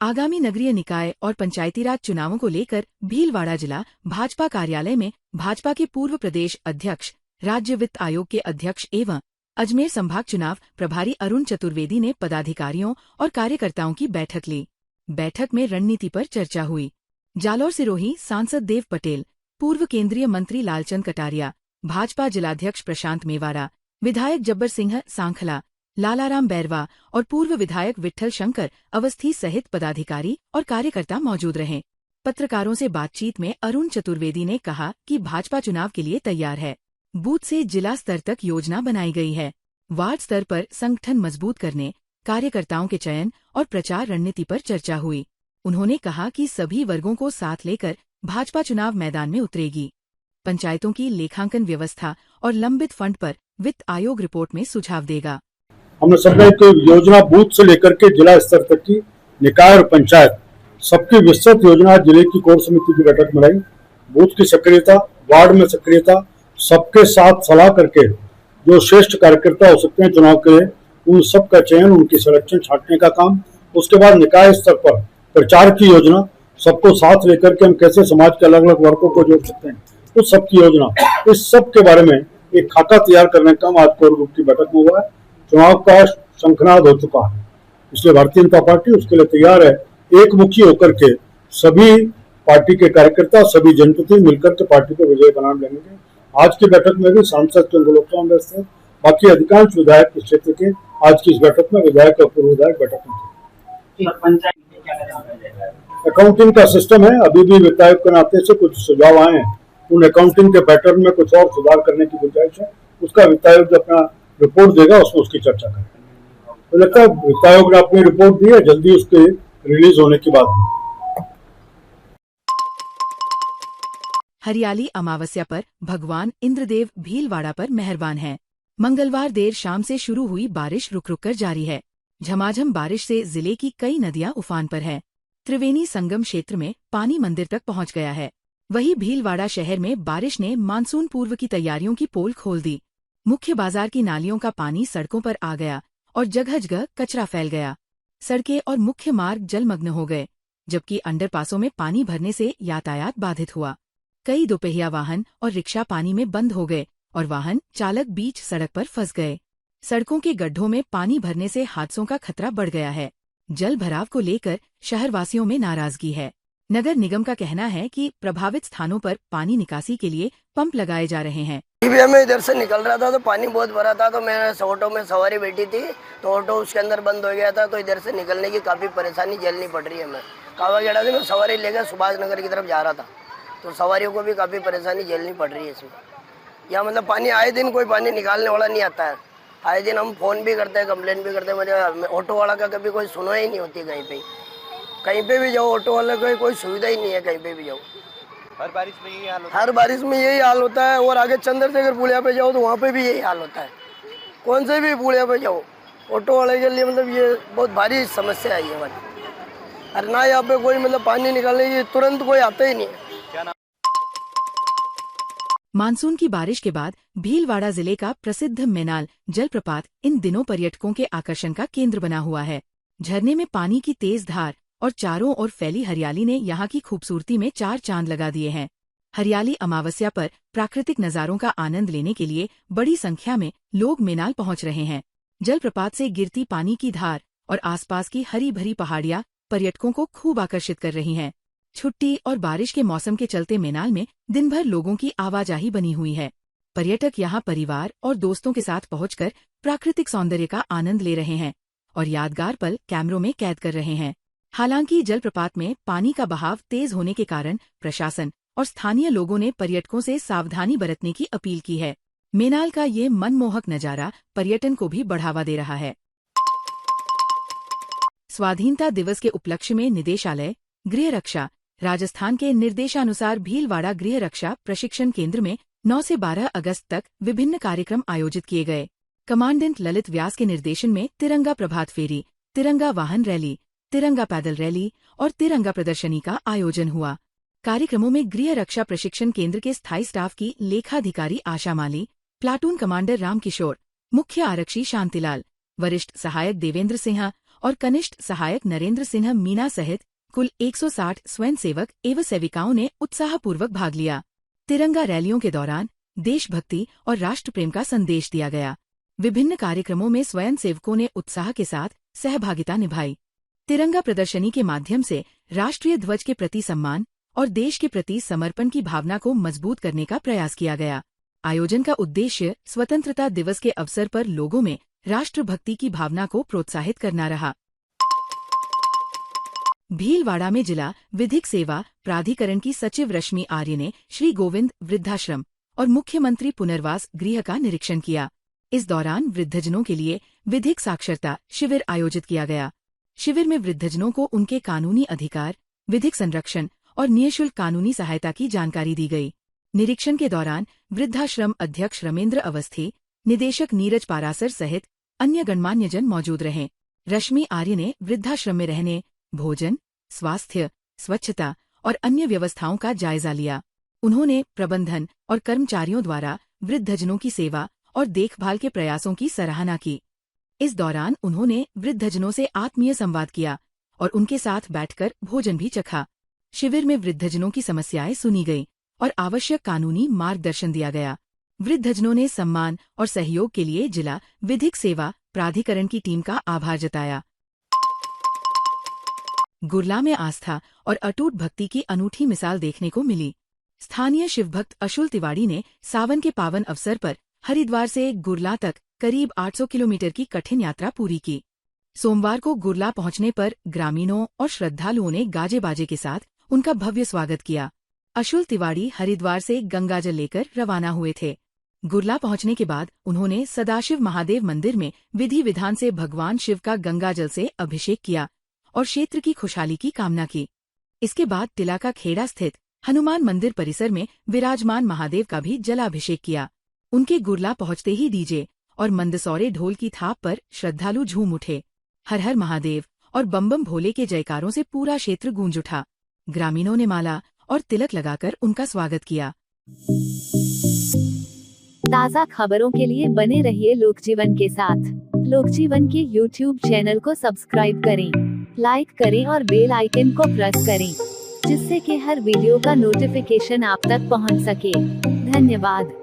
आगामी नगरीय निकाय और पंचायती राज चुनावों को लेकर भीलवाड़ा जिला भाजपा कार्यालय में भाजपा के पूर्व प्रदेश अध्यक्ष, राज्य वित्त आयोग के अध्यक्ष एवं अजमेर संभाग चुनाव प्रभारी अरुण चतुर्वेदी ने पदाधिकारियों और कार्यकर्ताओं की बैठक ली। बैठक में रणनीति पर चर्चा हुई। जालौर सिरोही सांसद देव पटेल, पूर्व केंद्रीय मंत्री लालचंद कटारिया, भाजपा जिलाध्यक्ष प्रशांत मेवाड़ा, विधायक जब्बर सिंह सांखला, लालाराम बैरवा और पूर्व विधायक विट्ठल शंकर अवस्थी सहित पदाधिकारी और कार्यकर्ता मौजूद रहे। पत्रकारों से बातचीत में अरुण चतुर्वेदी ने कहा कि भाजपा चुनाव के लिए तैयार है। बूथ से जिला स्तर तक योजना बनाई गई है। वार्ड स्तर पर संगठन मजबूत करने, कार्यकर्ताओं के चयन और प्रचार रणनीति पर चर्चा हुई। उन्होंने कहा कि सभी वर्गों को साथ लेकर भाजपा चुनाव मैदान में उतरेगी। पंचायतों की लेखांकन व्यवस्था और लंबित फंड पर वित्त आयोग रिपोर्ट में सुझाव देगा। हमने सबने योजना बूथ से लेकर के जिला स्तर तक की निकाय और पंचायत सबकी विस्तृत योजना जिले की कोर समिति की बैठक में रही। बूथ की सक्रियता, वार्ड में सक्रियता, सबके साथ सलाह करके जो श्रेष्ठ कार्यकर्ता हो सकते हैं चुनाव के लिए, उन सब का चयन, उनकी सिलेक्शन छांटने का काम। उसके बाद निकाय स्तर पर प्रचार की योजना, सबको साथ लेकर के हम कैसे समाज के अलग अलग वर्गों को जोड़ सकते हैं, उस सब की योजना, इस सब के बारे में एक खाका तैयार करने का काम आज कोर ग्रुप की बैठक में हुआ है। चुनाव का शंखनाद हो चुका है, इसलिए भारतीय जनता पार्टी उसके लिए तैयार है। एक मुखी होकर के सभी पार्टी के कार्यकर्ता, सभी जनप्रतिनिधि मिलकर के पार्टी को विजय बनाने लगेंगे। आज की बैठक में भी सांसद चंद्रलोकचंद व्यस्त है, बाकी अधिकांश विधायक इस क्षेत्र के आज की इस बैठक में विधायक और पूर्व विधायक बैठक में थे। अकाउंटिंग का सिस्टम है, अभी भी वित्त आयोग के नाते से कुछ सुझाव आए हैं, उन अकाउंटिंग के पैटर्न में कुछ और सुधार करने की गुंजाइश है। उसका वित्त आयोग जो अपना रिपोर्ट देगा उसमें उसकी चर्चा करेंगे। तो लगता है वित्त आयोग ने अपनी रिपोर्ट दी है, जल्दी उसके रिलीज होने की बात है। हरियाली अमावस्या पर भगवान इंद्रदेव भीलवाड़ा पर मेहरबान हैं। मंगलवार देर शाम से शुरू हुई बारिश रुक रुक कर जारी है। झमाझम बारिश से जिले की कई नदियां उफान पर है। त्रिवेणी संगम क्षेत्र में पानी मंदिर तक पहुंच गया है। वहीं भीलवाड़ा शहर में बारिश ने मानसून पूर्व की तैयारियों की पोल खोल दी। मुख्य बाजार की नालियों का पानी सड़कों पर आ गया और जगह जगह कचरा फैल गया। सड़कें और मुख्य मार्ग जलमग्न हो गए, जबकि अंडरपासों में पानी भरने से यातायात बाधित हुआ। कई दोपहिया वाहन और रिक्शा पानी में बंद हो गए और वाहन चालक बीच सड़क पर फंस गए। सड़कों के गड्ढों में पानी भरने से हादसों का खतरा बढ़ गया है। जल भराव को लेकर शहरवासियों में नाराजगी है। नगर निगम का कहना है कि प्रभावित स्थानों पर पानी निकासी के लिए पंप लगाए जा रहे हैं। मैं इधर से निकल रहा था तो पानी बहुत भरा था, तो मैं ऑटो में सवारी बैठी थी तो ऑटो उसके अंदर बंद हो गया था, तो इधर से निकलने की काफ़ी परेशानी झेलनी पड़ रही है। मैं कावागेड़ा से मैं सवारी लेकर सुभाष नगर की तरफ जा रहा था, तो सवारियों को भी काफ़ी परेशानी झेलनी पड़ रही है इसमें। या मतलब पानी आए दिन कोई पानी निकालने वाला नहीं आता है। आए दिन हम फ़ोन भी करते हैं, कंप्लेन भी करते हैं, मुझे ऑटो वाला का कभी कोई सुनो ही नहीं होती। कहीं पे भी जाओ ऑटो वाले को कोई सुविधा ही नहीं है। कहीं पे भी जाओ हर बारिश में यही हाल होता है। और आगे चंद्रशेखर पुलिया पे जाओ तो वहाँ पे भी यही हाल होता है। कौन से भी पुलिया पे जाओ, ऑटो वाले के लिए मतलब ये बहुत भारी समस्या है ये हमारी। और ना यहाँ पे कोई मतलब पानी निकालने की तुरंत कोई आता ही नहीं है। मानसून की बारिश के बाद भीलवाड़ा जिले का प्रसिद्ध मेनाल जलप्रपात इन दिनों पर्यटकों के आकर्षण का केंद्र बना हुआ है। झरने में पानी की तेज धार और चारों ओर फैली हरियाली ने यहाँ की खूबसूरती में चार चांद लगा दिए हैं। हरियाली अमावस्या पर प्राकृतिक नज़ारों का आनंद लेने के लिए बड़ी संख्या में लोग मेनाल पहुँच रहे हैं। जलप्रपात से गिरती पानी की धार और आसपास की हरी भरी पहाड़ियाँ पर्यटकों को खूब आकर्षित कर रही हैं। छुट्टी और बारिश के मौसम के चलते मेनाल में दिन भर लोगों की आवाजाही बनी हुई है। पर्यटक यहाँ परिवार और दोस्तों के साथ पहुंचकर प्राकृतिक सौंदर्य का आनंद ले रहे हैं और यादगार पल कैमरों में कैद कर रहे हैं। हालांकि जलप्रपात में पानी का बहाव तेज होने के कारण प्रशासन और स्थानीय लोगों ने पर्यटकों से सावधानी बरतने की अपील की है। मेनाल का ये मनमोहक नजारा पर्यटन को भी बढ़ावा दे रहा है। स्वाधीनता दिवस के उपलक्ष्य में निदेशालय गृह रक्षा राजस्थान के निर्देशानुसार भीलवाड़ा गृह रक्षा प्रशिक्षण केंद्र में 9 से 12 अगस्त तक विभिन्न कार्यक्रम आयोजित किए गए। कमांडेंट ललित व्यास के निर्देशन में तिरंगा प्रभात फेरी, तिरंगा वाहन रैली, तिरंगा पैदल रैली और तिरंगा प्रदर्शनी का आयोजन हुआ। कार्यक्रमों में गृह रक्षा प्रशिक्षण केंद्र के स्थायी स्टाफ की लेखाधिकारी आशा माली, प्लाटून कमांडर रामकिशोर, मुख्य आरक्षी शांतिलाल, वरिष्ठ सहायक देवेंद्र सिंह और कनिष्ठ सहायक नरेंद्र सिन्हा मीना सहित कुल 160 स्वयंसेवक एवं सेविकाओं ने उत्साहपूर्वक भाग लिया। तिरंगा रैलियों के दौरान देशभक्ति और राष्ट्र प्रेम का संदेश दिया गया। विभिन्न कार्यक्रमों में स्वयंसेवकों ने उत्साह के साथ सहभागिता निभाई। तिरंगा प्रदर्शनी के माध्यम से राष्ट्रीय ध्वज के प्रति सम्मान और देश के प्रति समर्पण की भावना को मजबूत करने का प्रयास किया गया। आयोजन का उद्देश्य स्वतंत्रता दिवस के अवसर पर लोगों में राष्ट्रभक्ति की भावना को प्रोत्साहित करना रहा। भीलवाड़ा में जिला विधिक सेवा प्राधिकरण की सचिव रश्मि आर्य ने श्री गोविंद वृद्धाश्रम और मुख्यमंत्री पुनर्वास गृह का निरीक्षण किया। इस दौरान वृद्धजनों के लिए विधिक साक्षरता शिविर आयोजित किया गया। शिविर में वृद्धजनों को उनके कानूनी अधिकार, विधिक संरक्षण और निःशुल्क कानूनी सहायता की जानकारी दी गई। निरीक्षण के दौरान वृद्धाश्रम अध्यक्ष रमेंद्र अवस्थी, निदेशक नीरज पारासर सहित अन्य गणमान्यजन मौजूद रहे। रश्मि आर्य ने वृद्धाश्रम में रहने, भोजन, स्वास्थ्य, स्वच्छता और अन्य व्यवस्थाओं का जायजा लिया। उन्होंने प्रबंधन और कर्मचारियों द्वारा वृद्धजनों की सेवा और देखभाल के प्रयासों की सराहना की। इस दौरान उन्होंने वृद्धजनों से आत्मीय संवाद किया और उनके साथ बैठकर भोजन भी चखा। शिविर में वृद्धजनों की समस्याएं सुनी गईं और आवश्यक कानूनी मार्गदर्शन दिया गया। वृद्धजनों ने सम्मान और सहयोग के लिए जिला विधिक सेवा प्राधिकरण की टीम का आभार जताया। गुरला में आस्था और अटूट भक्ति की अनूठी मिसाल देखने को मिली। स्थानीय शिवभक्त अशुल तिवाड़ी ने सावन के पावन अवसर पर हरिद्वार से गुरला तक करीब 800 किलोमीटर की कठिन यात्रा पूरी की। सोमवार को गुरला पहुंचने पर ग्रामीणों और श्रद्धालुओं ने गाजे बाजे के साथ उनका भव्य स्वागत किया। अशुल तिवाड़ी हरिद्वार से गंगाजल लेकर रवाना हुए थे। गुरला पहुंचने के बाद उन्होंने सदाशिव महादेव मंदिर में विधि विधान से भगवान शिव का गंगाजल से अभिषेक किया और क्षेत्र की खुशहाली की कामना की। इसके बाद टिला का खेड़ा स्थित हनुमान मंदिर परिसर में विराजमान महादेव का भी जलाभिषेक किया। उनके गुरला पहुंचते ही डीजे और मंदसौरे ढोल की थाप पर श्रद्धालु झूम उठे। हर हर महादेव और बम बम भोले के जयकारों से पूरा क्षेत्र गूंज उठा। ग्रामीणों ने माला और तिलक लगाकर उनका स्वागत किया। ताज़ा खबरों के लिए बने रहिए लोकजीवन के साथ। लोकजीवन के YouTube चैनल को सब्सक्राइब करें, लाइक करें और बेल आइकन को प्रेस करें, जिससे कि हर वीडियो का नोटिफिकेशन आप तक पहुंच सके। धन्यवाद।